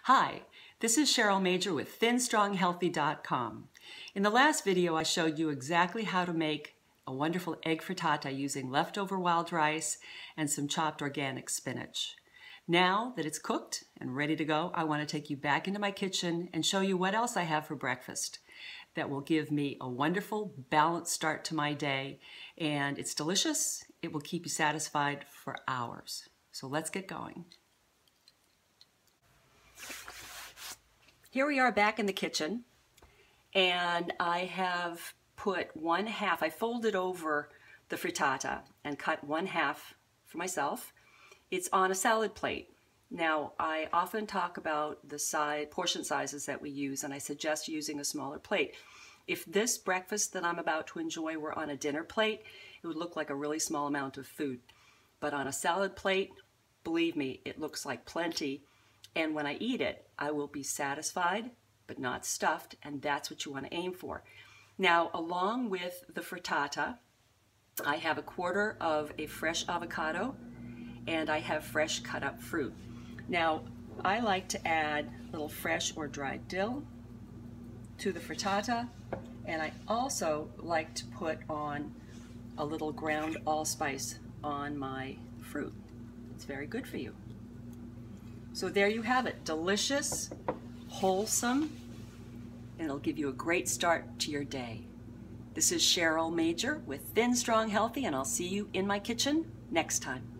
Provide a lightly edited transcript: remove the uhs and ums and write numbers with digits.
Hi, this is Cheryl Major with ThinStrongHealthy.com. In the last video, I showed you exactly how to make a wonderful egg frittata using leftover wild rice and some chopped organic spinach. Now that it's cooked and ready to go, I want to take you back into my kitchen and show you what else I have for breakfast that will give me a wonderful, balanced start to my day. And it's delicious. It will keep you satisfied for hours. So let's get going. Here we are back in the kitchen, and I have put I folded over the frittata and cut 1/2 for myself. It's on a salad plate. Now, I often talk about the portion sizes that we use, and I suggest using a smaller plate. If this breakfast that I'm about to enjoy were on a dinner plate, it would look like a really small amount of food. But on a salad plate, believe me, it looks like plenty. And when I eat it, I will be satisfied, but not stuffed, and that's what you want to aim for. Now, along with the frittata, I have 1/4 of a fresh avocado, and I have fresh cut up fruit. Now, I like to add little fresh or dried dill to the frittata, and I also like to put on a little ground allspice on my fruit. It's very good for you. So there you have it, delicious, wholesome, and it'll give you a great start to your day. This is Cheryl Major with Thin, Strong, Healthy, and I'll see you in my kitchen next time.